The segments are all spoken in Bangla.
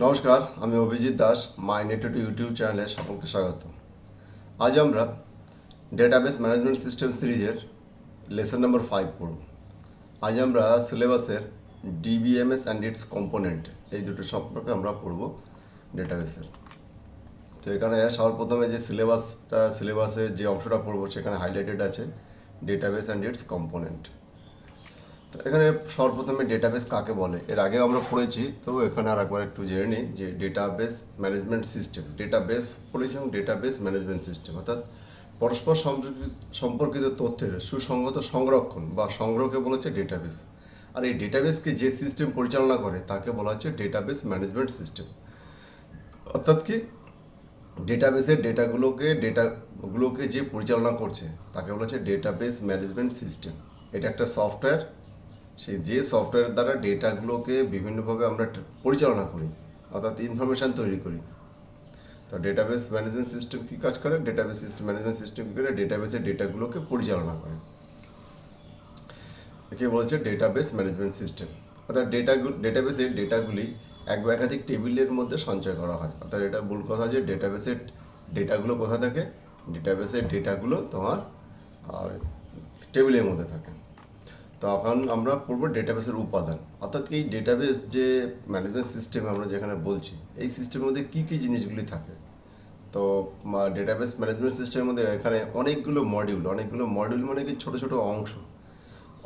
নমস্কার, আমি অভিজিৎ দাস। মাই নেটওয়ার্ক ইউটিউব চ্যানেলে সকলকে স্বাগত। আজ আমরা ডেটাবেস ম্যানেজমেন্ট সিস্টেম সিরিজের লেসন নাম্বার 5 পড়ব। আজ আমরা সিলেবাসের ডিবিএমএস অ্যান্ড ইটস কম্পোনেন্ট এই দুটো সম্পর্কে আমরা পড়ব ডেটাবেসের। তো এখানে সবার প্রথমে যে সিলেবাসের যে অংশটা পড়ব সেখানে হাইলাইটেড আছে ডেটাবেস অ্যান্ড ইটস কম্পোনেন্ট। তো এখানে সর্বপ্রথমে ডেটাবেস কাকে বলে এর আগে আমরা পড়েছি, তো এখানে আর একবার একটু জেনে নিই যে ডেটাবেস ম্যানেজমেন্ট সিস্টেম, ডেটাবেস পড়েছি এবং ডেটাবেস ম্যানেজমেন্ট সিস্টেম অর্থাৎ পরস্পর সম্পর্কিত তথ্যের সুসংগত সংরক্ষণ বা সংগ্রহকে বলা হচ্ছে ডেটাবেস। আর এই ডেটাবেসকে যে সিস্টেম পরিচালনা করে তাকে বলা হচ্ছে ডেটাবেস ম্যানেজমেন্ট সিস্টেম। অর্থাৎ কি, ডেটাবেসের ডেটাগুলোকে যে পরিচালনা করছে তাকে বলা হচ্ছে ডেটাবেস ম্যানেজমেন্ট সিস্টেম। এটা একটা সফটওয়্যার, সেই যে সফটওয়্যারের দ্বারা ডেটাগুলোকে বিভিন্নভাবে আমরা পরিচালনা করি, অর্থাৎ ইনফরমেশান তৈরি করি। তো ডেটাবেস ম্যানেজমেন্ট সিস্টেম কী কাজ করে? ডেটাবেস ম্যানেজমেন্ট সিস্টেম কী করে? ডেটাবেসের ডেটাগুলোকে পরিচালনা করে। একে বলছে ডেটাবেস ম্যানেজমেন্ট সিস্টেম। অর্থাৎ ডেটাবেসের ডেটাগুলি এক বা একাধিক টেবিলের মধ্যে সঞ্চয় করা হয়। অর্থাৎ এটা ভুল কথা যে ডেটাবেসের ডেটাগুলো কোথায় থাকে? ডেটাবেসের ডেটাগুলো তোমার টেবিলের মধ্যে থাকে। তো এখন আমরা পড়বো ডেটাবেসের উপাদান। অর্থাৎ এই ডেটাবেস যে ম্যানেজমেন্ট সিস্টেম আমরা যেখানে বলছি, এই সিস্টেমের মধ্যে কী কী জিনিসগুলি থাকে। তো ডেটাবেস ম্যানেজমেন্ট সিস্টেমের মধ্যে এখানে অনেকগুলো মডিউল মানে কি ছোটো ছোটো অংশ,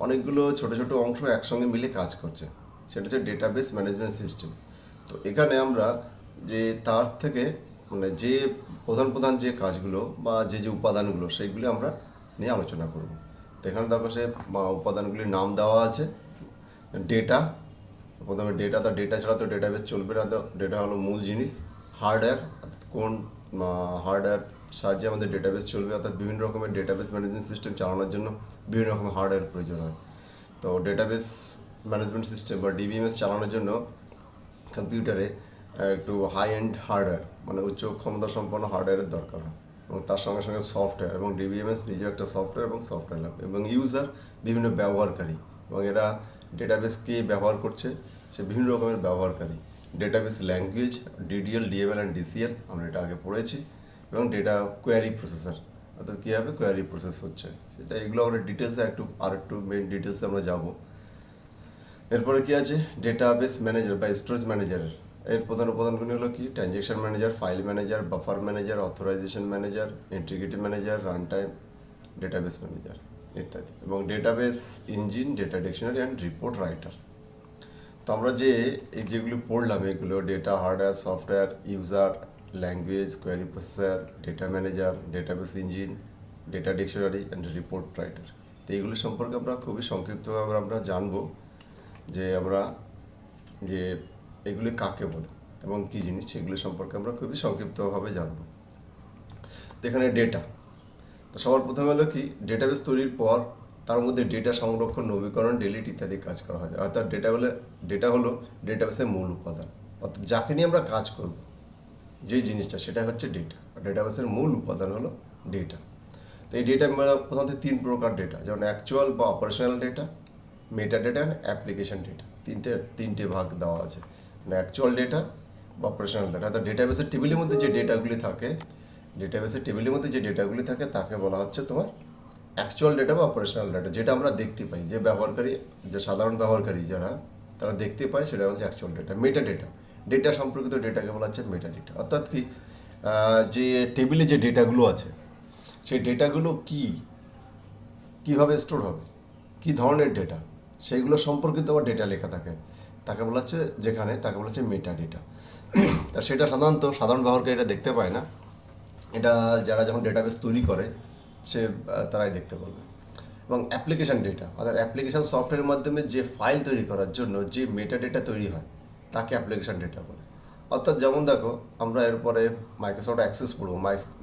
অনেকগুলো ছোটো ছোটো অংশ একসঙ্গে মিলে কাজ করছে, সেটা হচ্ছে ডেটাবেস ম্যানেজমেন্ট সিস্টেম। তো এখানে আমরা যে তার থেকে যে প্রধান প্রধান যে কাজগুলো বা যে উপাদানগুলো সেইগুলি আমরা নিয়ে আলোচনা করব। তো এখানে দেখো সে উপাদানগুলির নাম দেওয়া আছে। ডেটা, প্রথমে ডেটা, তো ডেটা ছাড়া তো ডেটাবেস চলবে না। তো ডেটা হলো মূল জিনিস। হার্ডওয়্যার, কোন হার্ডওয়্যার সাহায্যে আমাদের ডেটাবেস চলবে, অর্থাৎ বিভিন্ন রকমের ডেটাবেস ম্যানেজমেন্ট সিস্টেম চালানোর জন্য বিভিন্ন রকমের হার্ডওয়্যার প্রয়োজন হয়। তো ডেটাবেস ম্যানেজমেন্ট সিস্টেম বা ডিবিএমএস চালানোর জন্য কম্পিউটারে একটু হাই এন্ড হার্ডওয়্যার মানে উচ্চ ক্ষমতা সম্পন্ন হার্ডওয়্যারের দরকার হয়, এবং তার সঙ্গে সঙ্গে সফটওয়্যার, এবং ডিবিএমএস নিজে একটা সফটওয়্যার এবং সফটওয়্যার ল্যাব এবং ইউজার বিভিন্ন ব্যবহারকারী, এবং এরা ডেটাবেসকে ব্যবহার করছে সে বিভিন্ন রকমের ব্যবহারকারী। Database language, DDL, DML and DCL আমরা এটা আগে পড়েছি, এবং ডেটা কোয়ারি প্রসেসর, অর্থাৎ কীভাবে কোয়ারি প্রসেস হচ্ছে সেটা, এগুলো আমরা ডিটেলসে একটু মেন ডিটেলসে আমরা যাবো। এরপরে কি আছে? ডেটাবেস ম্যানেজার বা স্টোরেজ ম্যানেজারের এর প্রধান উপাদানগুলি হলো কি? Transaction manager, file manager, buffer manager, authorization manager, integrity manager, run time database manager ইত্যাদি, এবং database engine, data dictionary and report writer. তো আমরা যে এই যেগুলো পড়লাম এগুলো data hardware, software, user, language, query processor, data manager, database engine, data dictionary and report writer. তো এইগুলো সম্পর্কে আমরা খুবই সংক্ষিপ্তভাবে আমরা জানবো যে এগুলি কাকে বলে এবং কী জিনিস সেগুলো সম্পর্কে আমরা খুবই সংক্ষিপ্তভাবে জানব। তো এখানে ডেটা, তো সবার প্রথমে হলো কি, ডেটাবেস তৈরির পর তার মধ্যে ডেটা সংরক্ষণ, নবীকরণ, ডিলিট ইত্যাদি কাজ করা হয়। অর্থাৎ ডেটা হলো ডেটাবেসের মূল উপাদান, অর্থাৎ যাকে নিয়ে আমরা কাজ করব যে জিনিসটা সেটা হচ্ছে ডেটা। ডেটাবেসের মূল উপাদান হলো ডেটা। তো এই ডেটা প্রধানত তিন প্রকার ডেটা, যেমন অ্যাকচুয়াল বা operational data, meta data and application data. তিনটে ভাগ দেওয়া আছে, মানে অ্যাকচুয়াল ডেটা বা অপারেশনাল ডেটা। অর্থাৎ ডেটাবেসের টেবিলের মধ্যে যে ডেটাগুলি থাকে তাকে বলা হচ্ছে তোমার অ্যাকচুয়াল ডেটা বা অপারেশনাল ডেটা, যেটা আমরা দেখতে পাই, যে ব্যবহারকারী, যে সাধারণ ব্যবহারকারী যারা তারা দেখতে পায়, সেটা হচ্ছে অ্যাকচুয়াল ডেটা। মেটা ডেটা সম্পর্কিত ডেটাকে বলা হচ্ছে মেটা ডেটা। অর্থাৎ কি, যে টেবিলে যে ডেটাগুলো আছে সেই ডেটাগুলো কীভাবে স্টোর হবে, কী ধরনের ডেটা, সেইগুলো সম্পর্কিত আবার ডেটা লেখা থাকে, তাকে বলা হচ্ছে মেটা ডেটা। তা সেটা সাধারণ ব্যবহারকারীরা দেখতে পায় না, এটা যারা যখন ডেটাবেস তৈরি করে তারাই দেখতে পাবে। এবং অ্যাপ্লিকেশান ডেটা, অর্থাৎ অ্যাপ্লিকেশান সফটওয়্যারের মাধ্যমে যে ফাইল তৈরি করার জন্য যে মেটা ডেটা তৈরি হয় তাকে অ্যাপ্লিকেশান ডেটা বলে। অর্থাৎ যেমন দেখো, আমরা এরপরে মাইক্রোসফট অ্যাক্সেস পড়বো।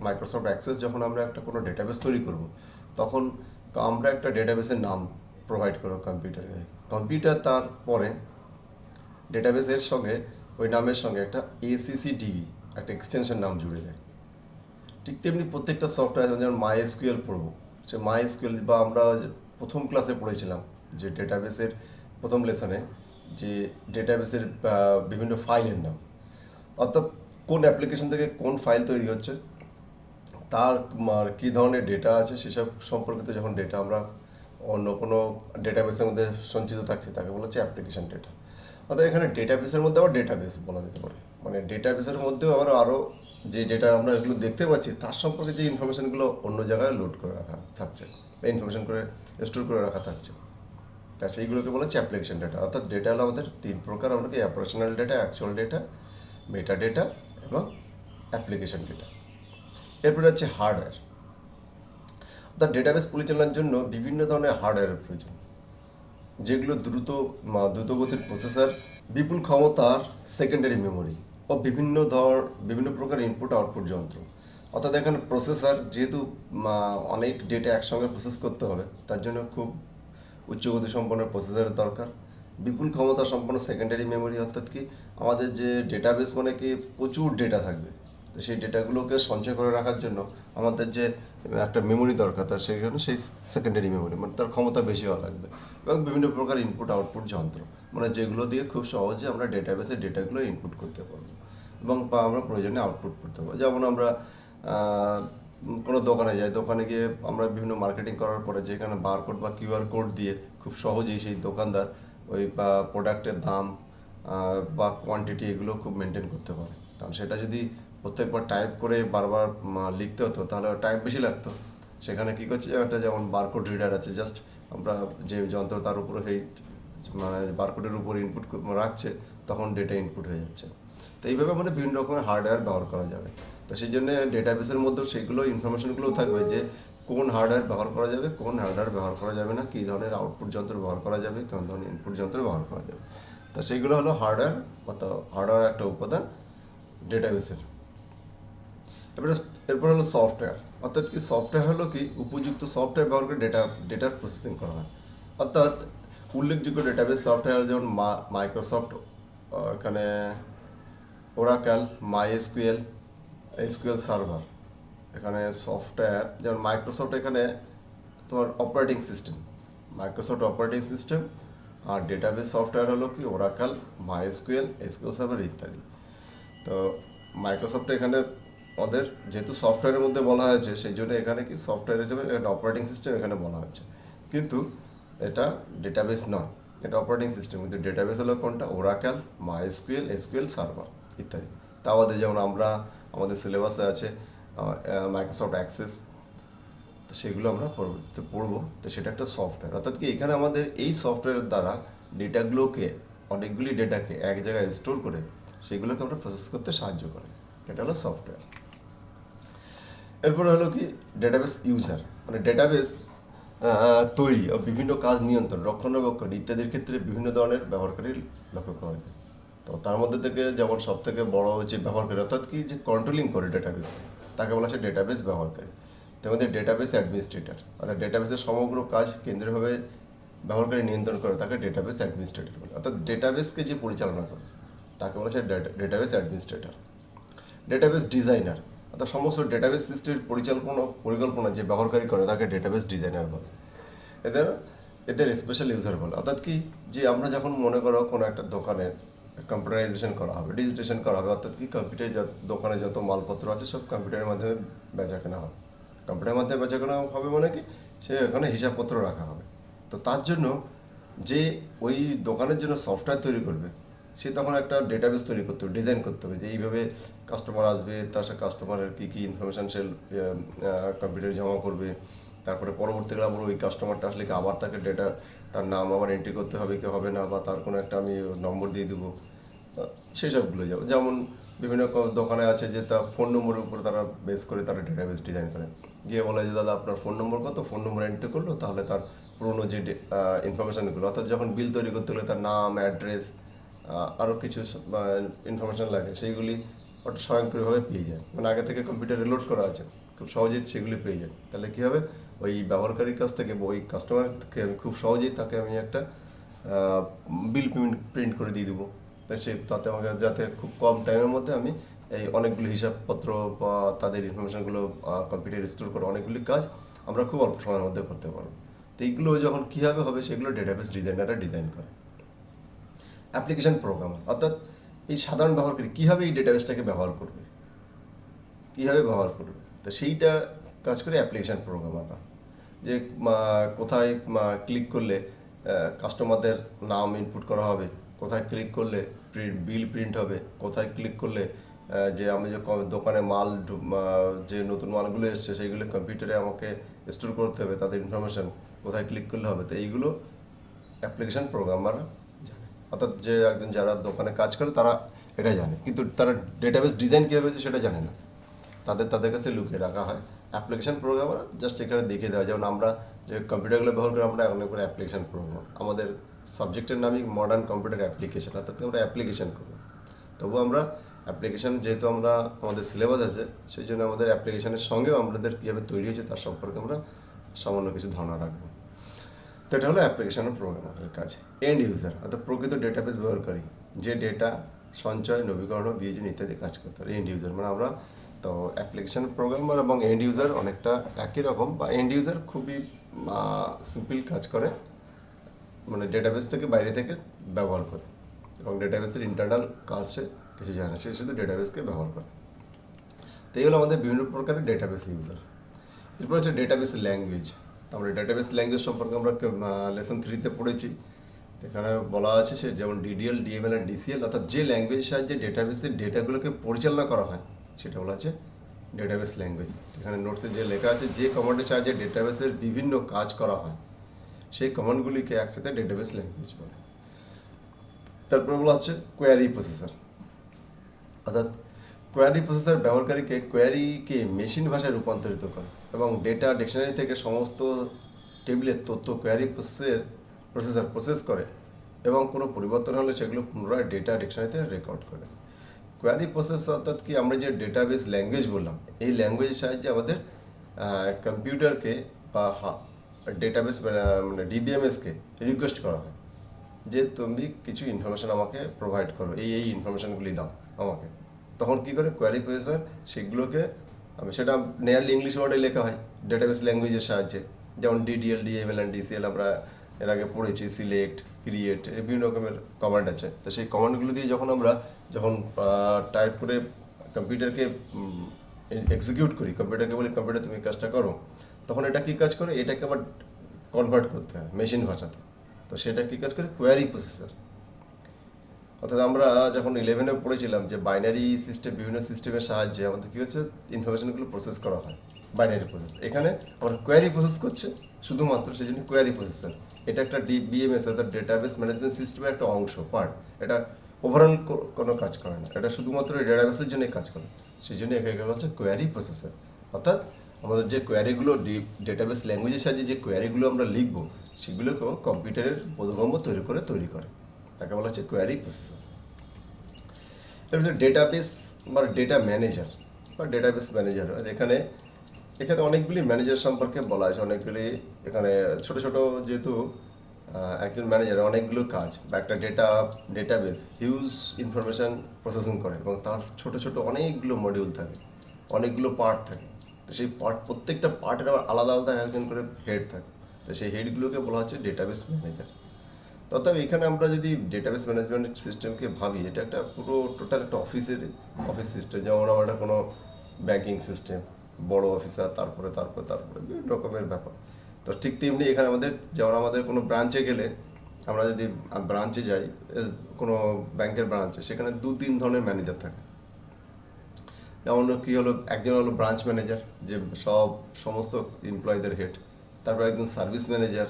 মাইক্রোসফট অ্যাক্সেস যখন আমরা একটা কোনো ডেটাবেস তৈরি করব, তখন আমরা একটা ডেটাবেসের নাম প্রোভাইড করবো কম্পিউটারে। কম্পিউটার তারপরে ডেটাবেসের সঙ্গে ওই নামের সঙ্গে একটা ACCDB একটা এক্সটেনশন নাম জুড়ে দেয়। ঠিক তেমনি প্রত্যেকটা সফটওয়্যার, যেমন MySQL পড়বো, সে MySQL বা আমরা প্রথম ক্লাসে পড়েছিলাম যে ডেটাবেসের প্রথম লেসনে যে ডেটাবেসের বিভিন্ন ফাইলের নাম, অর্থাৎ কোন অ্যাপ্লিকেশন থেকে কোন ফাইল তৈরি হচ্ছে, তার কী ধরনের ডেটা আছে সেসব সম্পর্কিত যখন ডেটা আমরা অন্য কোনো ডেটাবেসের মধ্যে সঞ্চিত থাকছে তাকে বলা হচ্ছে অ্যাপ্লিকেশন ডেটা। অর্থাৎ এখানে ডেটাবেসের মধ্যে আবার ডেটাবেস বলা যেতে পারে, মানে ডেটাবেসের মধ্যেও আরও যে ডেটা আমরা এগুলো দেখতে পাচ্ছি তার সম্পর্কে যে ইনফরমেশনগুলো অন্য জায়গায় লোড করে রাখা থাকছে বা ইনফরমেশন করে স্টোর করে রাখা থাকছে, তা সেইগুলোকে বলা হচ্ছে অ্যাপ্লিকেশন ডেটা। অর্থাৎ ডেটা হলো আমাদের তিন প্রকার, আমাদেরকে operational data, actual data, meta data এবং অ্যাপ্লিকেশন ডেটা। এরপরে হচ্ছে হার্ডওয়্যার। অর্থাৎ ডেটাবেস পরিচালনার জন্য বিভিন্ন ধরনের হার্ডওয়্যারের প্রয়োজন, যেগুলো দ্রুতগতির প্রসেসর, বিপুল ক্ষমতার সেকেন্ডারি মেমোরি ও বিভিন্ন প্রকার ইনপুট আউটপুট যন্ত্র। অর্থাৎ এখানে প্রসেসর যেহেতু অনেক ডেটা একসঙ্গে প্রসেস করতে হবে, তার জন্য খুব উচ্চগতি সম্পন্ন প্রসেসরের দরকার। বিপুল ক্ষমতা সম্পন্ন সেকেন্ডারি মেমোরি, অর্থাৎ কি আমাদের যে ডেটাবেস মানে কি প্রচুর ডেটা থাকবে, তো সেই ডেটাগুলোকে সঞ্চয় করে রাখার জন্য আমাদের যে একটা মেমোরি দরকার, তার সেই জন্য সেই সেকেন্ডারি মেমোরি মানে তার ক্ষমতা বেশি হওয়া লাগবে। এবং বিভিন্ন প্রকার ইনপুট আউটপুট যন্ত্র, মানে যেগুলো দিয়ে খুব সহজে আমরা ডেটাবেসের ডেটাগুলো ইনপুট করতে পারবো এবং আমরা প্রয়োজনে আউটপুট করতে পারবো। যেমন আমরা কোনো দোকানে যাই, দোকানে গিয়ে আমরা বিভিন্ন মার্কেটিং করার পরে যেখানে বারকোড বা কিউআর কোড দিয়ে খুব সহজেই সেই দোকানদার ওই প্রোডাক্টের দাম বা কোয়ান্টিটি এগুলো খুব মেনটেন করতে পারে। কারণ সেটা যদি প্রত্যেকবার টাইপ করে বারবার লিখতে হতো তাহলে টাইম বেশি লাগতো। সেখানে কী করছে, একটা যেমন বারকোড রিডার আছে, জাস্ট আমরা যে যন্ত্র তার উপরে সেই মানে বারকোডের উপর ইনপুট রাখছে, তখন ডেটা ইনপুট হয়ে যাচ্ছে। তো এইভাবে আমাদের বিভিন্ন রকমের হার্ডওয়্যার ব্যবহার করা যাবে। তো সেই জন্য ডেটাবেসের মধ্যেও সেগুলো ইনফরমেশনগুলোও থাকবে যে কোন হার্ডওয়্যার ব্যবহার করা যাবে, কোন হার্ডওয়্যার ব্যবহার করা যাবে না, কী ধরনের আউটপুট যন্ত্র ব্যবহার করা যাবে, কোন ধরনের ইনপুট যন্ত্র ব্যবহার করা যাবে। তো সেইগুলো হলো হার্ডওয়্যার, অর্থাৎ হার্ডওয়্যার একটা উপাদান ডেটাবেসের। এরপর হলো সফটওয়্যার। অর্থাৎ কি সফটওয়্যার হলো কি উপযুক্ত সফটওয়্যার ব্যবহার করে ডেটার প্রসেসিং করা হয়। অর্থাৎ উল্লেখযোগ্য ডেটাবেস সফটওয়্যার যেমন মাইক্রোসফট, এখানে ওরাকেল, মাইএসকিউএল, এসকিউএল সার্ভার। এখানে সফটওয়্যার যেমন মাইক্রোসফট, এখানে তোমার operating system, Microsoft operating system. আর ডেটাবেস সফটওয়্যার হলো কি ওরাকেল, মাইএসকিউএল, এসকিউএল সার্ভার ইত্যাদি। তো মাইক্রোসফট এখানে ওদের যেহেতু সফটওয়্যারের মধ্যে বলা হয়েছে, সেই জন্য এখানে কি সফটওয়্যার হিসেবে এখানে অপারেটিং সিস্টেম এখানে বলা হয়েছে, কিন্তু এটা ডেটাবেস নয়, এটা অপারেটিং সিস্টেম। কিন্তু ডেটাবেস হলো কোনটা, ওরাকেল, মাইএসকিউএল, এসকিউএল সার্ভার ইত্যাদি। তা যেমন আমাদের সিলেবাসে আছে মাইক্রোসফট অ্যাক্সেস, তো সেগুলো আমরা পরবর্তীতে পড়বো। তো সেটা একটা সফটওয়্যার। অর্থাৎ কি এখানে আমাদের এই সফটওয়্যারের দ্বারা ডেটাগুলোকে, অনেকগুলি ডেটাকে এক জায়গায় স্টোর করে সেগুলোকে আমরা প্রসেস করতে সাহায্য করে, এটা হলো সফটওয়্যার। এরপরে হলো কি ডেটাবেস ইউজার, মানে ডেটাবেস তৈরি ও বিভিন্ন কাজ নিয়ন্ত্রণ, রক্ষণাবেক্ষণ ইত্যাদির ক্ষেত্রে বিভিন্ন ধরনের ব্যবহারকারী লক্ষ্য করা যায়। তো তার মধ্যে থেকে যেমন সব থেকে বড় হচ্ছে ব্যবহারকারী, অর্থাৎ কি যে কন্ট্রোলিং করে ডেটাবেস, তাকে বলা হচ্ছে ডেটাবেস ব্যবহারকারী। তার মধ্যে ডেটাবেস অ্যাডমিনিস্ট্রেটর, অর্থাৎ ডেটাবেসের সমগ্র কাজ কেন্দ্রীয়ভাবে ব্যবহারকারী নিয়ন্ত্রণ করে, তাকে ডেটাবেস অ্যাডমিনিস্ট্রেটর বলে। অর্থাৎ ডেটাবেসকে যে পরিচালনা করে তাকে বলা হচ্ছে ডেটাবেস অ্যাডমিনিস্ট্রেটর। ডেটাবেস ডিজাইনার, অর্থাৎ সমস্ত ডেটাবেস সিস্টেমের পরিকল্পনা যে ব্যবহারকারী করে তাকে ডেটাবেস ডিজাইনার বলে। এদের এদের স্পেশাল ইউজার বলে। অর্থাৎ কি যে আমরা যখন মনে করো কোনো একটা দোকানের কম্পিউটারাইজেশন করা হবে, ডিজিটেশন করা হবে, অর্থাৎ কি কম্পিউটার দোকানে যত মালপত্র আছে সব কম্পিউটারের মাধ্যমে বেচা কেনা হবে। কম্পিউটারের মাধ্যমে বেচা কেনা হবে মানে কি সে ওখানে হিসাবপত্র রাখা হবে। তো তার জন্য যে ওই দোকানের জন্য সফটওয়্যার তৈরি করবে, সে তখন একটা ডেটাবেস তৈরি করতে হবে, ডিজাইন করতে হবে যে এইভাবে কাস্টমার আসবে, তার সাথে কাস্টমারের কী কী ইনফরমেশান সে কম্পিউটারে জমা করবে, তারপরে পরবর্তীকালে আবার ওই কাস্টমারটা আসলে কি আবার তাকে তার নাম আবার এন্ট্রি করতে হবে কি হবে না, বা তার কোনো একটা আমি নম্বর দিয়ে দেবো, সেসবগুলো যেমন বিভিন্ন দোকানে আছে যে তার ফোন নম্বরের উপর তারা বেস করে তারা ডেটাবেস ডিজাইন করে, গিয়ে বলে যে দাদা আপনার ফোন নম্বর কত, ফোন নম্বর এন্ট্রি করলো, তাহলে তার পুরোনো যে ইনফরমেশানগুলো, অর্থাৎ যখন বিল তৈরি করতে হলে তার নাম, অ্যাড্রেস, আরও কিছু ইনফরমেশান লাগে, সেইগুলি ওটা স্বয়ংক্রিয়ভাবে পেয়ে যায়, মানে আগে থেকে কম্পিউটারে লোড করা আছে, খুব সহজেই সেগুলি পেয়ে যায়। তাহলে কী হবে, ওই ব্যবহারকারীর কাছ থেকে ওই কাস্টমার থেকে আমি খুব সহজেই তাকে আমি একটা বিল প্রিন্ট করে দিয়ে দেবো। তাই তাতে আমাকে যাতে খুব কম টাইমের মধ্যে আমি এই অনেকগুলি হিসাবপত্র বা তাদের ইনফরমেশানগুলো কম্পিউটারে স্টোর করে অনেকগুলি কাজ আমরা খুব অল্প সময়ের মধ্যে করতে পারবো। তো এইগুলো যখন কীভাবে হবে সেগুলো ডেটাবেস ডিজাইনাররা ডিজাইন করে। অ্যাপ্লিকেশন প্রোগ্রামার, অর্থাৎ এই সাধারণ ব্যবহারকারী কীভাবে এই ডেটাবেসটাকে ব্যবহার করবে, তো সেইটা কাজ করে অ্যাপ্লিকেশান প্রোগ্রামাররা। যে কোথায় ক্লিক করলে কাস্টমারদের নাম ইনপুট করা হবে, কোথায় ক্লিক করলে বিল প্রিন্ট হবে, কোথায় ক্লিক করলে যে আমি যে দোকানে মাল যে নতুন মালগুলো এসছে সেইগুলো কম্পিউটারে আমাকে স্টোর করতে হবে, তাদের ইনফরমেশান কোথায় ক্লিক করলে হবে, তো এইগুলো অ্যাপ্লিকেশান প্রোগ্রামাররা জানে। অর্থাৎ যে একজন যারা দোকানে কাজ করে তারা এটা জানে, কিন্তু তারা ডেটাবেস ডিজাইন কীভাবে হয়েছে সেটা জানে না, তাদের কাছে লুকিয়ে রাখা হয়। অ্যাপ্লিকেশান প্রোগ্রামার জাস্ট এখানে দেখিয়ে দেওয়া, যেমন আমরা যে কম্পিউটারগুলো ব্যবহার করি আমরা অনেক করে অ্যাপ্লিকেশান প্রোগ্রামার, আমাদের সাবজেক্টের নামই মডার্ন কম্পিউটার অ্যাপ্লিকেশান, অর্থাৎ আমরা অ্যাপ্লিকেশান করবো। তবু আমরা অ্যাপ্লিকেশান যেহেতু আমরা আমাদের সিলেবাস আছে, সেই জন্য আমাদের অ্যাপ্লিকেশানের সঙ্গেও আমাদের কীভাবে তৈরি হয়েছে তার সম্পর্কে আমরা সামান্য কিছু ধারণা রাখবো। তো এটা হলো অ্যাপ্লিকেশান প্রোগ্রামারের কাজ। এন্ড ইউজার অর্থাৎ প্রকৃত ডেটাবেস ব্যবহারকারী, যে ডেটা সঞ্চয়, নবীকরণ, বিয়োজন ইত্যাদি কাজ করতে পারে। এন্ড ইউজার মানে আমরা, তো অ্যাপ্লিকেশান প্রোগ্রামার এবং এন্ড ইউজার অনেকটা একই রকম, বা এন্ড ইউজার খুবই সিম্পল কাজ করে, মানে ডেটাবেস থেকে বাইরে থেকে ব্যবহার করে এবং ডেটাবেসের ইন্টারনাল কাজ সে কিছু জানে না, সে শুধু ডেটাবেসকে ব্যবহার করে। তো এই হলো আমাদের বিভিন্ন প্রকারের ডেটাবেস ইউজার। এরপর হচ্ছে ডেটাবেস ল্যাঙ্গুয়েজ। আমরা ডেটাবেস ল্যাঙ্গুয়েজ সম্পর্কে আমরা লেসন 3-তে পড়েছি। এখানে বলা আছে সে যেমন ডিডিএল, ডিএমএল অ্যান্ড ডিসিএল, অর্থাৎ যে ল্যাঙ্গুয়েজের সাহায্যে ডেটাবেসের ডেটাগুলোকে পরিচালনা করা হয় সেটা বলা আছে ডেটাবেস ল্যাঙ্গুয়েজ। এখানে নোটসে যে লেখা আছে যে কমান্ডের সাহায্যে ডেটাবেসের বিভিন্ন কাজ করা হয় সেই কমান্ডগুলিকে একসাথে ডেটাবেস ল্যাঙ্গুয়েজ বলে। তারপর বলা হচ্ছে কোয়ারি প্রসেসর, অর্থাৎ কোয়ারি প্রসেসর ব্যবহারকারীকে কোয়ারিকে মেশিন ভাষায় রূপান্তরিত করে এবং ডেটা ডিকশনারি থেকে সমস্ত টেবিলের তথ্য কোয়ারি প্রসেসর প্রসেস করে এবং কোনো পরিবর্তন হলে সেগুলো পুনরায় ডেটা ডিকশনারিতে রেকর্ড করে। কোয়ারি প্রসেস অর্থাৎ কি, আমরা যে ডেটাবেস ল্যাঙ্গুয়েজ বললাম, এই ল্যাঙ্গুয়েজের সাহায্যে আমাদের কম্পিউটারকে বা ডেটাবেস মানে ডিবিএমএসকে রিকোয়েস্ট করা হয় যে তুমি কিছু ইনফরমেশান আমাকে প্রোভাইড করো, এই ইনফরমেশানগুলি দাও আমাকে। তখন কী করে কোয়ারি প্রসেসর সেগুলোকে, সেটা নিয়ারলি ইংলিশ ওয়ার্ডে লেখা হয় ডেটাবেস ল্যাঙ্গুয়েজের সাহায্যে, যেমন ডিডিএল, ডিএমএল অ্যান্ড ডিসিএল আমরা এর আগে পড়েছি, সিলেক্ট, ক্রিয়েট, বিভিন্ন রকমের কমান্ড আছে। তো সেই কমান্ডগুলো দিয়ে যখন টাইপ করে কম্পিউটারকে এক্সিকিউট করি, কম্পিউটারকে বলি কম্পিউটার তুমি কাজটা করো, তখন এটা কী কাজ করে, এটাকে আবার কনভার্ট করতে হয় মেশিন ভাষাতে। তো সেটা কী কাজ করে, কোয়ারি প্রসেসর। অর্থাৎ আমরা যখন 11-এ পড়েছিলাম যে বাইনারি সিস্টেম, বিভিন্ন সিস্টেমের সাহায্যে আমাদের কী হচ্ছে ইনফরমেশনগুলো প্রসেস করা হয়, বাইনারি প্রসেস। এখানে আমরা কোয়ারি প্রসেস করছে শুধুমাত্র, সেই জন্য কোয়ারি প্রসেসর। এটা একটা ডিবিএমএস অর্থাৎ ডেটাবেস ম্যানেজমেন্ট সিস্টেমের একটা অংশ, পার্ট। এটা ওভারঅল কোনো কাজ করে না, এটা শুধুমাত্র ডেটাবেসের জন্যই কাজ করে, সেই জন্য এখানে হচ্ছে কোয়ারি প্রসেসর। অর্থাৎ আমাদের যে কোয়ারিগুলো ডেটাবেস ল্যাঙ্গুয়েজের সাহায্যে যে কোয়ারিগুলো আমরা লিখবো সেগুলোকেও কম্পিউটারের বোধগম্য তৈরি করে তাকে বলা হচ্ছে কোয়ারি প্রসেসর। এটা হচ্ছে ডেটাবেস বা ডেটা ম্যানেজার বা ডেটাবেস ম্যানেজার। এখানে অনেকগুলি ম্যানেজার সম্পর্কে বলা আছে, অনেকগুলি এখানে ছোট ছোট, যেহেতু একজন ম্যানেজার অনেকগুলো কাজ বা একটা ডেটাবেস হিউজ ইনফরমেশান প্রসেসিং করে এবং তার ছোট ছোট অনেকগুলো মডিউল থাকে, অনেকগুলো পার্ট থাকে। তো সেই প্রত্যেকটা পার্টের আবার আলাদা আলাদা একজন করে হেড থাকে। তো সেই হেডগুলোকে বলা হচ্ছে ডেটাবেস ম্যানেজার। তথাপি এখানে আমরা যদি ডেটাবেস ম্যানেজমেন্ট সিস্টেমকে ভাবি, এটা একটা পুরো টোটাল একটা অফিস সিস্টেম। যেমন আমরা একটা কোনো ব্যাংকিং সিস্টেম, বড় অফিসার, তারপরে বিভিন্ন রকমের ব্যাপার। তো ঠিক তেমনি এখানে যেমন আমাদের কোনো ব্রাঞ্চে গেলে, আমরা যদি ব্রাঞ্চে যাই, কোনো ব্যাংকের ব্রাঞ্চে, সেখানে 2-3 ধরনের ম্যানেজার থাকে। যেমন কি হলো, একজন হলো ব্রাঞ্চ ম্যানেজার, যে সমস্ত এমপ্লয়ীদের হেড। তারপর একজন service manager,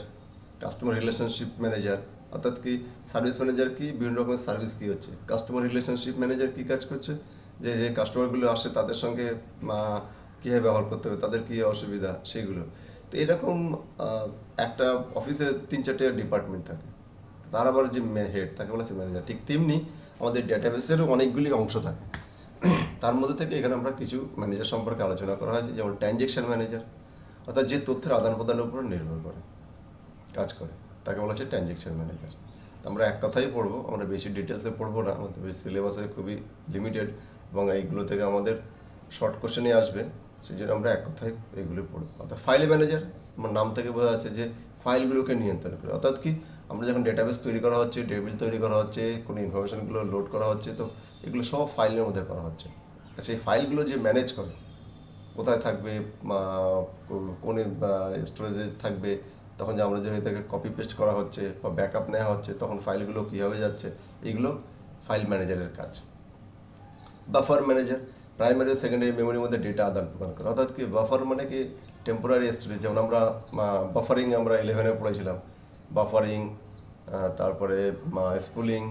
customer relationship manager. অর্থাৎ কি, সার্ভিস ম্যানেজার কি, বিভিন্ন রকমের সার্ভিস কি হচ্ছে। কাস্টমার রিলেশনশিপ ম্যানেজার কি কাজ করছে, যে কাস্টমারগুলো আসে তাদের সঙ্গে কীভাবে ব্যবহার করতে হবে, তাদের কী অসুবিধা সেগুলো। তো এরকম একটা অফিসে 3-4টে ডিপার্টমেন্ট থাকে, তার আবার যে হেড তাকে বলা হচ্ছে ম্যানেজার। ঠিক তেমনি আমাদের ডেটাবেসেরও অনেকগুলি অংশ থাকে, তার মধ্যে থেকে এখানে আমরা কিছু ম্যানেজার সম্পর্কে আলোচনা করা হয়েছে। যেমন ট্রানজ্যাকশন ম্যানেজার, অর্থাৎ যে তথ্যের আদান প্রদানের উপর নির্ভর করে কাজ করে, তাকে বলা হচ্ছে ট্রানজ্যাকশন ম্যানেজার। তো আমরা এক কথাই পড়বো, আমরা বেশি ডিটেলসে পড়বো না, আমাদের সিলেবাসে খুবই লিমিটেড এবং এইগুলো থেকে আমাদের শর্ট কোশ্চেনই আসবে, সেই জন্য আমরা এক কথায় এইগুলো পড়বো। অর্থাৎ ফাইল ম্যানেজার, আমার নাম থেকে বোঝা যাচ্ছে যে ফাইলগুলোকে নিয়ন্ত্রণ করে। অর্থাৎ কি, আমরা যখন ডেটাবেস তৈরি করা হচ্ছে, টেবিল তৈরি করা হচ্ছে, কোনো ইনফরমেশনগুলো লোড করা হচ্ছে, তো এগুলো সব ফাইলের মধ্যে করা হচ্ছে। তা সেই ফাইলগুলো যে ম্যানেজ করে, কোথায় থাকবে, কোন স্টোরেজে থাকবে, তখন যে আমরা যে এটাকে কপি পেস্ট করা হচ্ছে বা ব্যাকআপ নেওয়া হচ্ছে, তখন ফাইলগুলো কীভাবে যাচ্ছে, এগুলো ফাইল ম্যানেজারের কাজ। বাফার ম্যানেজার প্রাইমারি ও সেকেন্ডারি মেমোরির মধ্যে ডেটা আদান প্রদান করে। অর্থাৎ কি বাফার মানে কি, টেম্পোরারি স্টোরেজ। যেমন আমরা বাফারিং আমরা 11-এ পড়েছিলাম, বাফারিং, তারপরে স্পুলিং,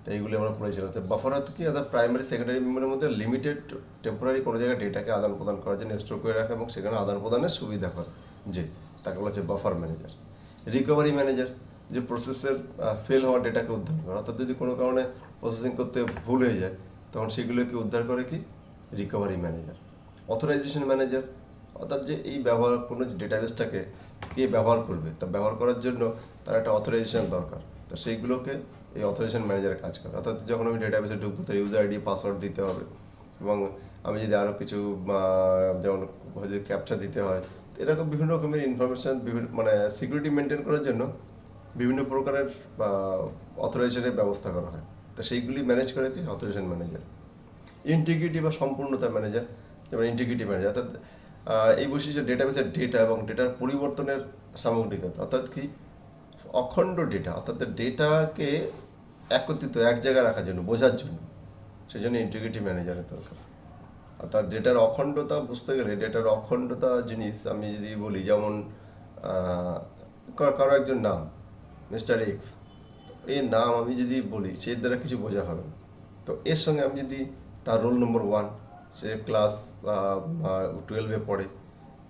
তো এইগুলি আমরা পড়েছিলাম। তো বাফার হচ্ছে কি, অর্থাৎ প্রাইমারি সেকেন্ডারি মেমোরির মধ্যে লিমিটেড টেম্পোরারি কোনো জায়গায় ডেটাকে আদান প্রদান করার জন্য স্টোর করে রাখা এবং সেখানে আদান প্রদানের সুবিধা করে, যে তাকে বলা হচ্ছে বাফার ম্যানেজার। রিকভারি ম্যানেজার যে প্রসেসের ফেল হওয়া ডেটাকে উদ্ধার করে। অর্থাৎ যদি কোনো কারণে প্রসেসিং করতে ভুল হয়ে যায়, তখন সেগুলোকে উদ্ধার করে কি, রিকভারি ম্যানেজার। অথরাইজেশন ম্যানেজার অর্থাৎ যে এই ব্যবহার কোনো ডেটাবেসটাকে কে ব্যবহার করবে, তা ব্যবহার করার জন্য তার একটা অথরাইজেশন দরকার। তো সেইগুলোকে এই অথরাইজেশন ম্যানেজারের কাজ করে। অর্থাৎ যখন আমি ডেটাবেসে ঢুকবো, তার ইউজার আইডি পাসওয়ার্ড দিতে হবে, এবং আমি যদি আরও কিছু যেমন হয়তো ক্যাপচা দিতে হয়, তো এরকম বিভিন্ন রকমের ইনফরমেশান, বিভিন্ন সিকিউরিটি মেনটেন করার জন্য বিভিন্ন প্রকারের অথরাইজেশনের ব্যবস্থা করা হয়। তো সেইগুলি ম্যানেজ করে কি, অথরাইজেশন ম্যানেজার। ইন্টিগ্রিটি বা সম্পূর্ণতা ম্যানেজার, যেমন ইন্টিগ্রিটি ম্যানেজার অর্থাৎ এই বৈশিষ্ট্য ডেটাবেসের ডেটা এবং ডেটার পরিবর্তনের সামগ্রিকতা। অর্থাৎ কি, অখণ্ড ডেটা, অর্থাৎ ডেটাকে একত্রিত এক জায়গায় রাখার জন্য, বোঝার জন্য, সেই জন্য ইন্টিগ্রিটি ম্যানেজারের দরকার। অর্থাৎ ডেটার অখণ্ডতা বুঝতে গেলে, ডেটার অখণ্ডতা জিনিস আমি যদি বলি, যেমন কারো একজন নাম মিস্টার এক্স, এই নাম আমি যদি বলি, সে দ্বারা কিছু বোঝা হবে না। তো এর সঙ্গে আমি যদি তার রোল নম্বর 1, সে ক্লাস 12-এ পড়ে,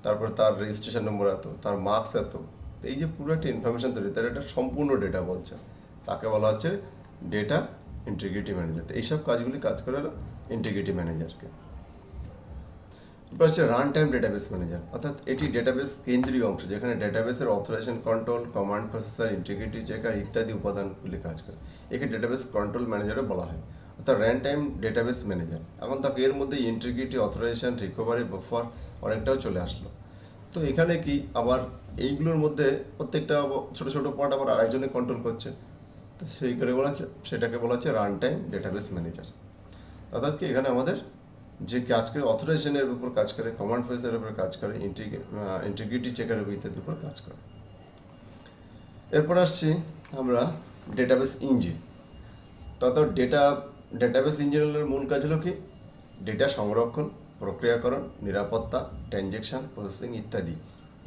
তারপর তার রেজিস্ট্রেশন নম্বর এত, তার মার্কস এত, তো এই যে পুরো একটা ইনফরমেশন তৈরি, তার একটা সম্পূর্ণ ডেটা বলছে, তাকে বলা হচ্ছে ডেটা ইন্টিগ্রিটি ম্যানেজার। তো এইসব কাজগুলি কাজ করে ইন্টিগ্রিটি ম্যানেজারকে। এবার হচ্ছে রান টাইম ডেটাবেস ম্যানেজার, অর্থাৎ এটি ডেটাবেস কেন্দ্রীয় অংশ, যেখানে ডেটাবেসের authorization control, command processor, integrity checker ইত্যাদি উপাদানগুলি কাজ করে। একে ডেটাবেস কন্ট্রোল ম্যানেজারও বলা হয়, অর্থাৎ রান টাইম ডেটাবেস ম্যানেজার। এখন তাকে এর মধ্যে ইন্টিগ্রিটি, অথরাইজেশন, রিকভারি, বাফার অনেকটাও চলে আসলো। তো এখানে কি, আবার এইগুলোর মধ্যে প্রত্যেকটা ছোটো ছোটো পার্ট আবার আরেকজনে কন্ট্রোল করছে, তো সেই করে বলা হচ্ছে, সেটাকে বলা হচ্ছে রান টাইম ডেটাবেস ম্যানেজার। অর্থাৎ কি, এখানে আমাদের যে কাজ করে অথরাইজেশনের উপর কাজ করে, কমান্ড ফেসের উপর কাজ করে, ইন্টিগ্রিটি চেকারের ইত্যাদির উপর কাজ করে। এরপর আসছি আমরা ডেটাবেস ইঞ্জিন। তত ডেটাবেস ইঞ্জিনের মূল কাজ হলো কি, ডেটা সংরক্ষণ, প্রক্রিয়াকরণ, নিরাপত্তা, ট্রানজ্যাকশন, প্রসেসিং ইত্যাদি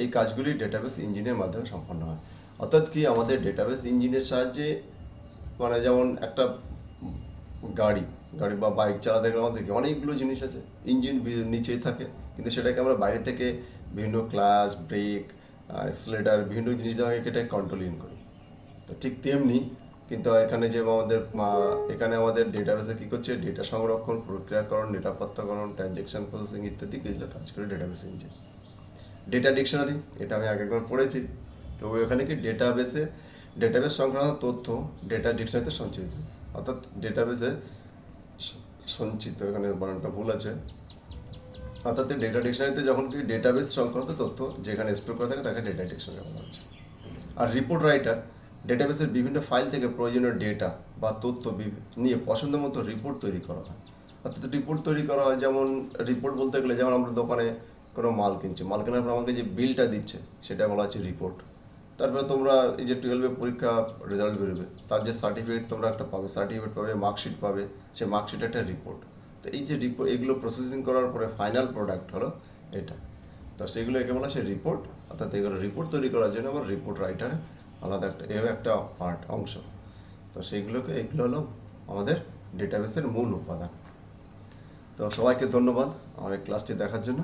এই কাজগুলি ডেটাবেস ইঞ্জিনের মাধ্যমে সম্পন্ন হয়। অর্থাৎ কি, আমাদের ডেটাবেস ইঞ্জিনের সাহায্যে, যেমন একটা গাড়ি গাড়ি বা বাইক চালাতে গেলে আমাদের অনেকগুলো জিনিস আছে, ইঞ্জিন নিচেই থাকে, কিন্তু সেটাকে আমরা বাইরে থেকে বিভিন্ন ক্লাচ, ব্রেক, অ্যাক্সিলারেটর, বিভিন্ন জিনিস দ্বারা এটাকে কন্ট্রোল করি। তো ঠিক তেমনি কিন্তু এখানে যে এখানে আমাদের ডেটাবেসে কী করছে, ডেটা সংরক্ষণ, প্রক্রিয়াকরণ, নিরাপত্তাকরণ, ট্রানজ্যাকশন, প্রসেসিং ইত্যাদি কিছুটা কাজ করে ডেটাবেস ইঞ্জিন। ডেটা ডিকশনারি, এটা আমি আগেরবার পড়েছি। তো এখানে কি, ডেটাবেস সংক্রান্ত তথ্য ডেটা ডিকশনারিতে সঞ্চিত, অর্থাৎ ডেটাবেসে সঞ্চিত, এখানে বানানটা ভুল আছে, অর্থাৎ ডেটা ডিকশনারিতে যখন কি ডেটাবেস সংক্রান্ত তথ্য যেখানে স্টোর করা থাকে তাকে ডেটা ডিকশনারি বলা হচ্ছে। আর রিপোর্ট রাইটার, ডেটাবেসের বিভিন্ন ফাইল থেকে প্রয়োজনীয় ডেটা বা তথ্য নিয়ে পছন্দ মতো রিপোর্ট তৈরি করা হয়। অর্থাৎ রিপোর্ট তৈরি করা হয়, যেমন রিপোর্ট বলতে গেলে, যেমন আমরা দোকানে কোনো মাল কিনছি, মাল কেনার পর আমাকে যে বিলটা দিচ্ছে সেটা বলা হচ্ছে রিপোর্ট। তারপরে তোমরা এই যে 12-এ পরীক্ষা রেজাল্ট বেরোবে, তার যে সার্টিফিকেট তোমরা একটা পাবে, সার্টিফিকেট পাবে, মার্কশিট পাবে, সে মার্কশিট একটা রিপোর্ট। তো এই যে রিপোর্ট, এগুলো প্রসেসিং করার পরে ফাইনাল প্রোডাক্ট হলো এটা। তো সেগুলো একে বলা সে রিপোর্ট। অর্থাৎ এগুলো রিপোর্ট তৈরি করার জন্য আমার রিপোর্ট রাইটার আলাদা একটা পার্ট অংশ। তো এগুলো হলো আমাদের ডেটাবেসের মূল উপাদান। তো সবাইকে ধন্যবাদ আমার এই ক্লাসটি দেখার জন্য।